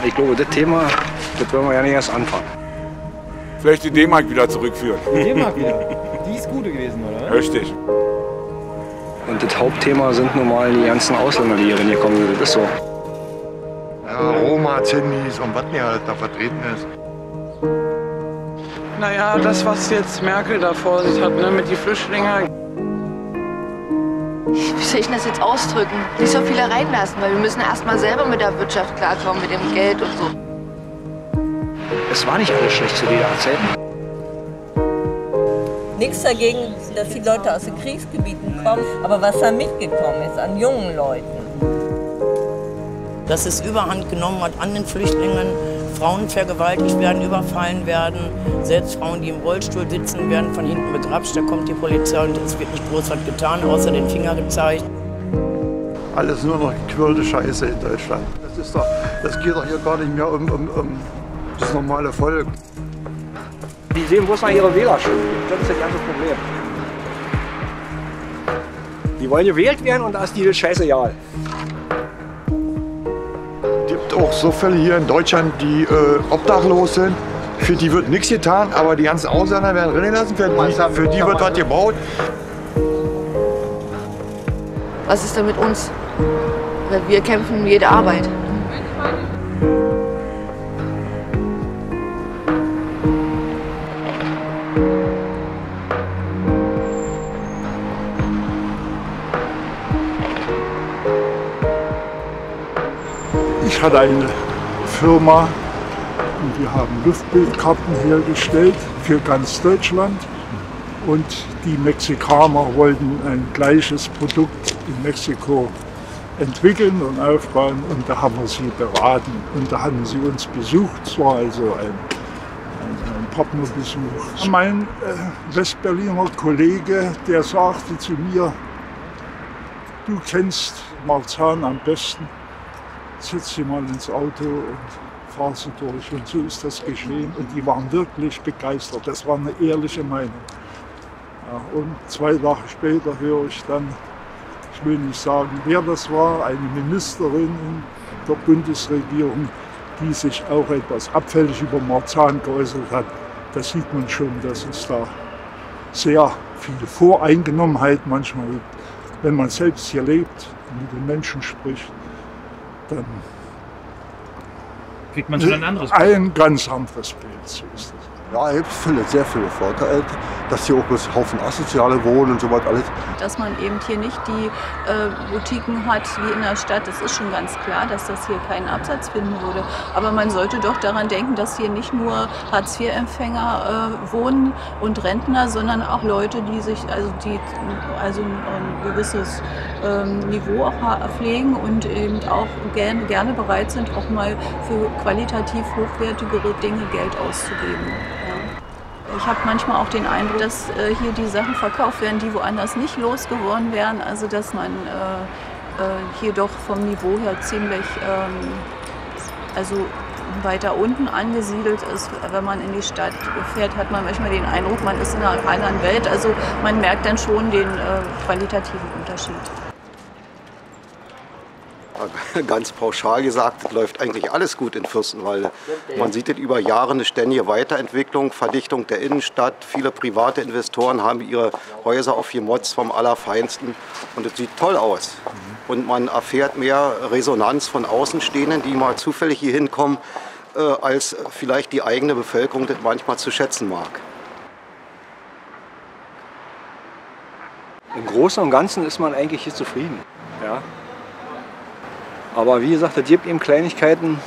Ich glaube, das Thema, das wollen wir ja nicht erst anfangen. Vielleicht die D-Mark wieder zurückführen. Die D-Mark wieder? Die ist gut gewesen, oder? Richtig. Und das Hauptthema sind nun mal die ganzen Ausländer, die hier hingekommen sind. Das ist so. Ja, Roma, Zinnis und was nicht alles da vertreten ist. Naja, das, was jetzt Merkel da vor sich hat, ne, mit den Flüchtlingen. Wie soll ich das jetzt ausdrücken? Nicht so viele reinlassen, weil wir müssen erst mal selber mit der Wirtschaft klarkommen, mit dem Geld und so. Es war nicht alles schlecht zu dieser Zeit. Nichts dagegen, dass die Leute aus den Kriegsgebieten kommen, aber was da mitgekommen ist an jungen Leuten. Dass es Überhand genommen hat an den Flüchtlingen, Frauen vergewaltigt werden, überfallen werden, selbst Frauen, die im Rollstuhl sitzen, werden von hinten begrapscht. Da kommt die Polizei und es wird nicht groß was getan, außer den Finger gezeigt. Alles nur noch gequirlte Scheiße in Deutschland. Das geht doch hier gar nicht mehr um das normale Volk. Die sehen bloß mal ihre Wählerstimmen. Das ist das ganze Problem. Die wollen gewählt werden und da ist die Scheiße egal. Es gibt auch so Fälle hier in Deutschland, die obdachlos sind. Für die wird nichts getan, aber die ganzen Ausländer werden reingelassen. Für die wird was gebaut. Was ist denn mit uns? Weil wir kämpfen um jede Arbeit. Ich hatte eine Firma und wir haben Luftbildkarten hergestellt für ganz Deutschland. Und die Mexikaner wollten ein gleiches Produkt in Mexiko entwickeln und aufbauen. Und da haben wir sie beraten. Und da haben sie uns besucht. Es war also ein Partnerbesuch. Mein Westberliner Kollege, der sagte zu mir, du kennst Marzahn am besten. Setz sie mal ins Auto und fahr sie durch. Und so ist das geschehen. Und die waren wirklich begeistert. Das war eine ehrliche Meinung. Ja, und 2 Tage später höre ich dann, ich will nicht sagen, wer das war, eine Ministerin in der Bundesregierung, die sich auch etwas abfällig über Marzahn geäußert hat. Da sieht man schon, dass es da sehr viel Voreingenommenheit manchmal gibt. Wenn man selbst hier lebt und mit den Menschen spricht, dann kriegt man schon ein anderes Bild. Ein ganz anderes Bild, so ist das. Ja, es gibt sehr viele Vorteile, dass hier auch bloß Haufen Asoziale wohnen und so was alles. Dass man eben hier nicht die Boutiquen hat wie in der Stadt, das ist schon ganz klar, dass das hier keinen Absatz finden würde. Aber man sollte doch daran denken, dass hier nicht nur Hartz-IV-Empfänger wohnen und Rentner, sondern auch Leute, die sich ein gewisses Niveau auch pflegen und eben auch gerne bereit sind, auch mal für qualitativ hochwertigere Dinge Geld auszugeben. Ich habe manchmal auch den Eindruck, dass hier die Sachen verkauft werden, die woanders nicht losgeworden wären. Also dass man hier doch vom Niveau her ziemlich weiter unten angesiedelt ist. Wenn man in die Stadt fährt, hat man manchmal den Eindruck, man ist in einer anderen Welt. Also man merkt dann schon den qualitativen Unterschied. Ganz pauschal gesagt, läuft eigentlich alles gut in Fürstenwalde. Man sieht es über Jahre eine ständige Weiterentwicklung, Verdichtung der Innenstadt. Viele private Investoren haben ihre Häuser aufgemotzt vom Allerfeinsten und es sieht toll aus. Und man erfährt mehr Resonanz von Außenstehenden, die mal zufällig hier hinkommen, als vielleicht die eigene Bevölkerung das manchmal zu schätzen mag. Im Großen und Ganzen ist man eigentlich hier zufrieden. Ja. Aber wie gesagt, es gibt eben Kleinigkeiten,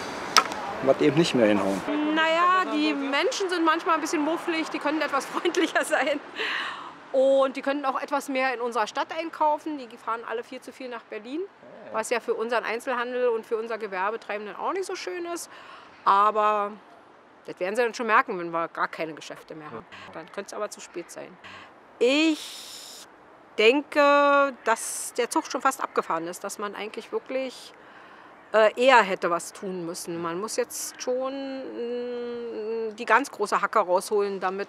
was eben nicht mehr hinhauen. Naja, die Menschen sind manchmal ein bisschen mufflig, die können etwas freundlicher sein. Und die können auch etwas mehr in unserer Stadt einkaufen. Die fahren alle viel zu viel nach Berlin, was ja für unseren Einzelhandel und für unser Gewerbetreibenden auch nicht so schön ist. Aber das werden sie dann schon merken, wenn wir gar keine Geschäfte mehr haben. Dann könnte es aber zu spät sein. Ich denke, dass der Zug schon fast abgefahren ist, dass man eigentlich wirklich eher hätte was tun müssen. Man muss jetzt schon die ganz große Hacke rausholen, damit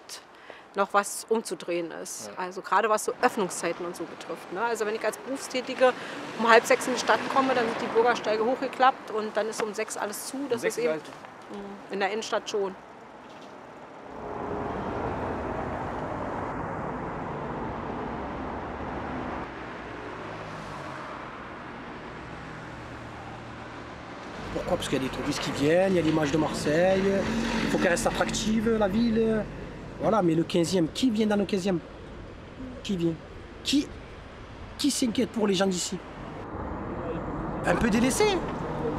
noch was umzudrehen ist. Also gerade was so Öffnungszeiten und so betrifft. Ne? Also wenn ich als Berufstätige um 5:30 in die Stadt komme, dann sind die Bürgersteige hochgeklappt und dann ist um 6 alles zu. Das ist eben in der Innenstadt schon. Pourquoi? Parce qu'il y a des touristes qui viennent, il y a l'image de Marseille, il faut qu'elle reste attractive, la ville. Voilà, mais le 15e, qui vient dans le 15e? Qui vient? Qui s'inquiète pour les gens d'ici? Un peu délaissé.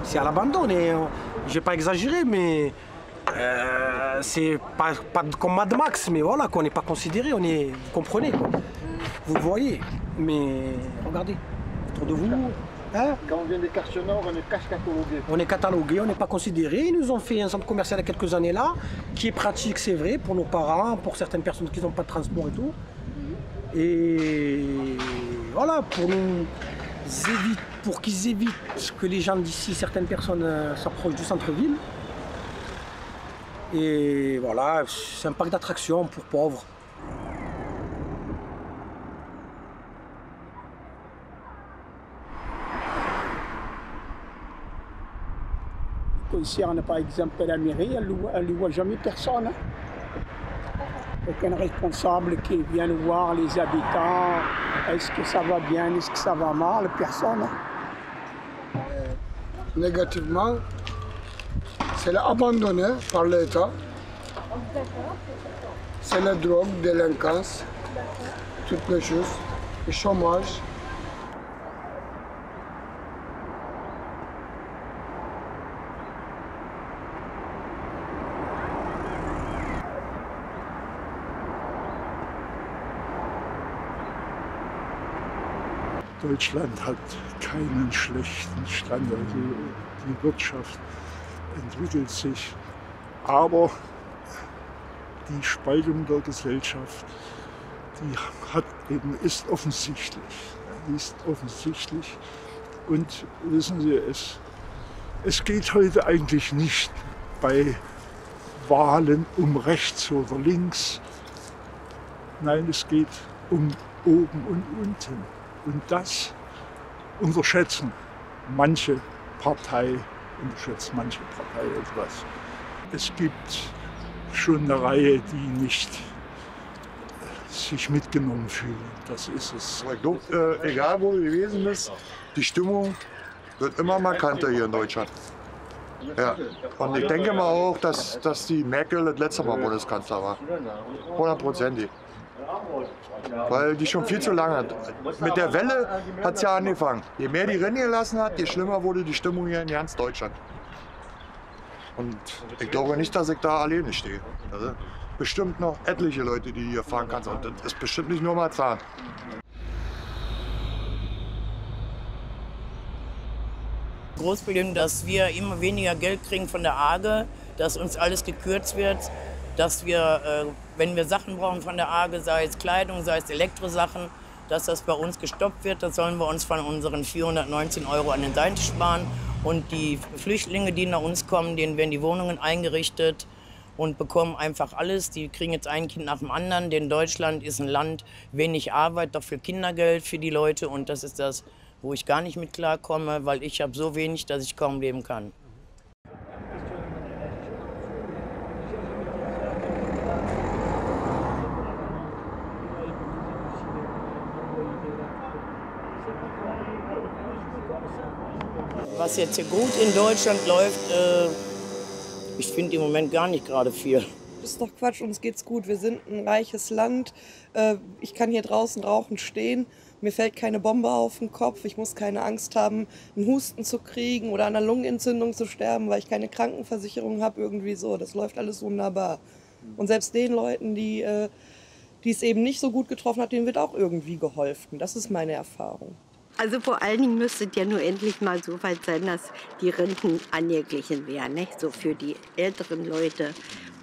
C'est à l'abandon. Je ne vais pas exagérer, mais c'est pas comme Mad Max, mais voilà, qu'on n'est pas considéré, vous comprenez, quoi. Vous le voyez, mais regardez, autour de vous. Hein? Quand on vient des quartiers nord, on est catalogué. On est catalogué, on n'est pas considéré. Ils nous ont fait un centre commercial il y a quelques années là, qui est pratique, c'est vrai, pour nos parents, pour certaines personnes qui n'ont pas de transport et tout. Et voilà, pour qu'ils évitent que les gens d'ici, certaines personnes s'approchent du centre-ville. Et voilà, c'est un parc d'attractions pour pauvres. Ici, on a par exemple la mairie, elle ne voit jamais personne. Hein. Aucun responsable qui vient nous voir, les habitants, est-ce que ça va bien, est-ce que ça va mal, personne. Hein. Négativement, c'est abandonné par l'État. C'est la drogue, la délinquance, toutes les choses, le chômage. Deutschland hat keinen schlechten Stand, also die Wirtschaft entwickelt sich, aber die Spaltung der Gesellschaft, die ist offensichtlich. Und wissen Sie, es geht heute eigentlich nicht bei Wahlen um rechts oder links. Nein, es geht um oben und unten. Und das unterschätzen manche Partei etwas. Es gibt schon eine Reihe, die nicht sich mitgenommen fühlen. Das ist es. Ich glaube, egal wo du gewesen bist, die Stimmung wird immer markanter hier in Deutschland. Ja. Und ich denke mal auch, dass die Merkel das letzte Mal Bundeskanzler war. 100%. Weil die schon viel zu lange hat. Mit der Welle hat es ja angefangen. Je mehr die rennen gelassen hat, je schlimmer wurde die Stimmung hier in ganz Deutschland. Und ich glaube nicht, dass ich da alleine stehe. Also bestimmt noch etliche Leute, die hier fahren kannst. Und das ist bestimmt nicht nur Marzahn. Großproblem, dass wir immer weniger Geld kriegen von der AGE, dass uns alles gekürzt wird, dass wir, wenn wir Sachen brauchen von der AGE, sei es Kleidung, sei es Elektrosachen, dass das bei uns gestoppt wird. Das sollen wir uns von unseren 419 € an den Seite sparen. Und die Flüchtlinge, die nach uns kommen, denen werden die Wohnungen eingerichtet und bekommen einfach alles. Die kriegen jetzt ein Kind nach dem anderen, denn Deutschland ist ein Land, wenig Arbeit, dafür Kindergeld für die Leute. Und das ist das, wo ich gar nicht mit klarkomme, weil ich habe so wenig, dass ich kaum leben kann. Was jetzt hier gut in Deutschland läuft, ich finde im Moment gar nicht gerade viel. Das ist doch Quatsch, uns geht's gut. Wir sind ein reiches Land. Ich kann hier draußen rauchend stehen. Mir fällt keine Bombe auf den Kopf. Ich muss keine Angst haben, einen Husten zu kriegen oder an einer Lungenentzündung zu sterben, weil ich keine Krankenversicherung habe. Irgendwie so. Das läuft alles wunderbar. Und selbst den Leuten, die es eben nicht so gut getroffen hat, denen wird auch irgendwie geholfen. Das ist meine Erfahrung. Also vor allen Dingen müsste es ja nur endlich mal so weit sein, dass die Renten angeglichen wären, nicht? So für die älteren Leute.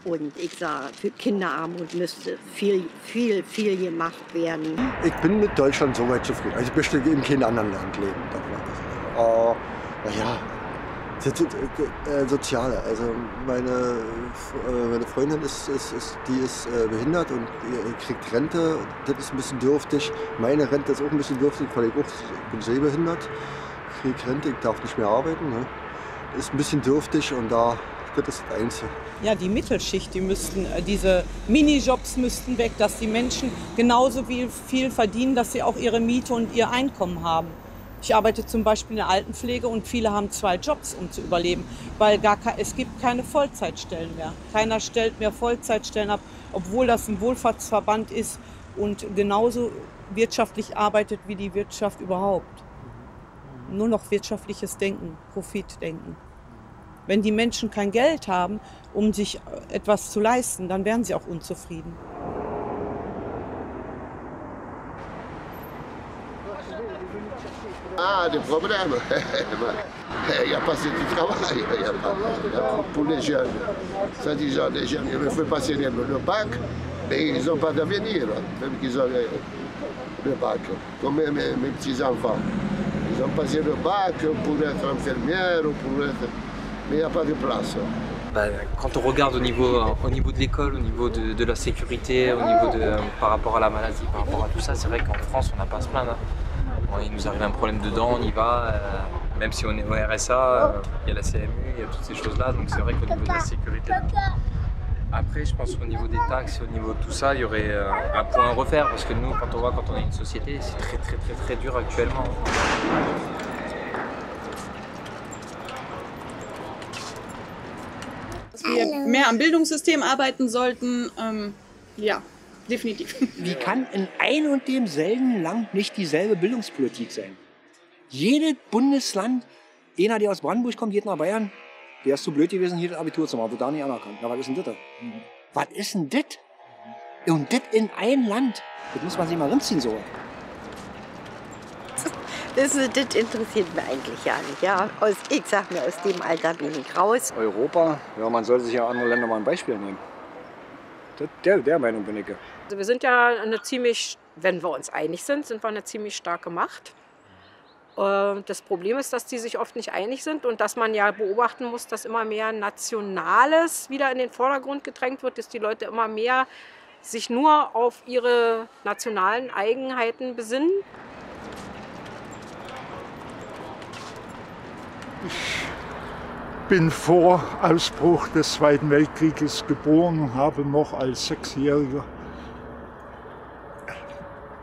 Und ich sage, für Kinderarmut müsste viel gemacht werden. Ich bin mit Deutschland soweit zufrieden. Also ich möchte in keinem anderen Land leben. Naja, Soziale. Also meine Freundin ist behindert und kriegt Rente. Das ist ein bisschen dürftig. Meine Rente ist auch ein bisschen dürftig, weil ich bin sehbehindert. Ich kriege Rente, ich darf nicht mehr arbeiten. Ne? Das ist ein bisschen dürftig und das ist das Einzige. Ja, die Mittelschicht, diese Minijobs müssten weg, dass die Menschen genauso viel verdienen, dass sie auch ihre Miete und ihr Einkommen haben. Ich arbeite zum Beispiel in der Altenpflege und viele haben 2 Jobs, um zu überleben, weil es gibt keine Vollzeitstellen mehr. Keiner stellt mehr Vollzeitstellen ab, obwohl das ein Wohlfahrtsverband ist und genauso wirtschaftlich arbeitet wie die Wirtschaft überhaupt. Nur noch wirtschaftliches Denken, Profitdenken. Wenn die Menschen kein Geld haben, um sich etwas zu leisten, dann werden sie auch unzufrieden. Des problèmes. Il n'y a pas assez de travail. Pour les jeunes. Soi-disant, les jeunes, il faut passer le bac, mais ils n'ont pas d'avenir, même qu'ils ont le bac. Comme mes petits-enfants. Ils ont passé le bac pour être infirmières ou pour être... Mais il n'y a pas de place. Quand on regarde au niveau de l'école, au niveau de la sécurité, par rapport à la maladie, par rapport à tout ça, c'est vrai qu'en France, on n'a pas à se plaindre. Bon, il nous arrive un problème dedans, on y va. Même si on est au RSA, il y a la CMU, il y a toutes ces choses-là. Donc c'est vrai qu'au niveau de la sécurité. Après, je pense qu'au niveau des taxes, au niveau de tout ça, il y aurait un point à refaire. Parce que nous, quand on est une société, c'est très dur actuellement. Dass wir mehr am Bildungssystem arbeiten sollten, ja, definitiv. Wie kann in ein und demselben Land nicht dieselbe Bildungspolitik sein? Jedes Bundesland, einer, der aus Brandenburg kommt, geht nach Bayern, der ist zu blöd gewesen, hier das Abitur zu machen, wird da nicht anerkannt. Na, was ist denn das? Was ist denn das? Und das in ein Land? Das muss man sich mal rinziehen, so. Das interessiert mich eigentlich ja nicht. Ja, ich sag mir, aus dem Alter bin ich raus. Europa, ja, man sollte sich ja andere Länder mal ein Beispiel nehmen. Der Meinung bin ich. Also wir sind ja wenn wir uns einig sind wir eine ziemlich starke Macht. Das Problem ist, dass die sich oft nicht einig sind und dass man ja beobachten muss, dass immer mehr Nationales wieder in den Vordergrund gedrängt wird, dass die Leute immer mehr sich nur auf ihre nationalen Eigenheiten besinnen. Ich bin vor Ausbruch des Zweiten Weltkrieges geboren und habe noch als 6-Jähriger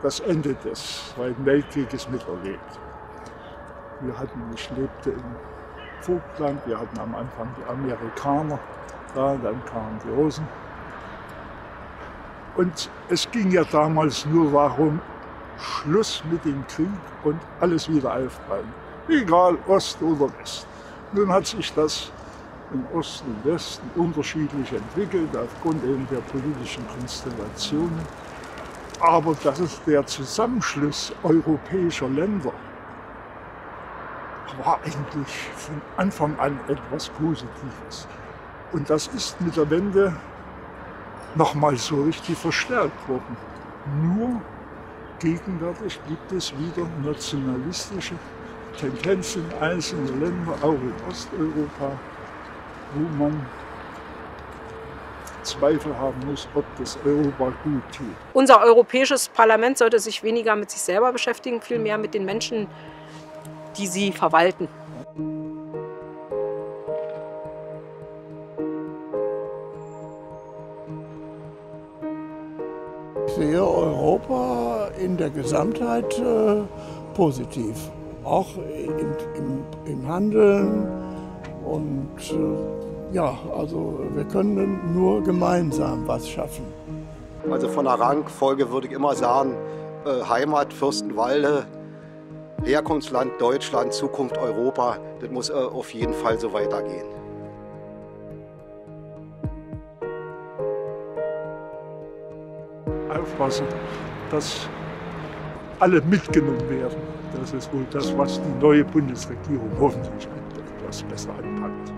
das Ende des Zweiten Weltkrieges miterlebt. Ich lebte im Vogtland, wir hatten am Anfang die Amerikaner da, dann kamen die Russen. Und es ging ja damals nur darum, Schluss mit dem Krieg und alles wieder aufbauen. Egal, Ost oder West. Nun hat sich das im Osten und Westen unterschiedlich entwickelt, aufgrund eben der politischen Konstellationen. Aber das ist der Zusammenschluss europäischer Länder war eigentlich von Anfang an etwas Positives. Und das ist mit der Wende nochmal so richtig verstärkt worden. Nur gegenwärtig gibt es wieder nationalistische Tendenzen in einzelnen Ländern, auch in Osteuropa, wo man Zweifel haben muss, ob das Europa gut tut. Unser Europäisches Parlament sollte sich weniger mit sich selber beschäftigen, vielmehr mit den Menschen, die sie verwalten. Ich sehe Europa in der Gesamtheit positiv. Auch im Handeln und ja, also wir können nur gemeinsam was schaffen. Also von der Rangfolge würde ich immer sagen, Heimat Fürstenwalde, Herkunftsland Deutschland, Zukunft Europa, das muss auf jeden Fall so weitergehen. Aufpassen, dass alle mitgenommen werden. Das ist wohl das, was die neue Bundesregierung hoffentlich etwas besser anpackt.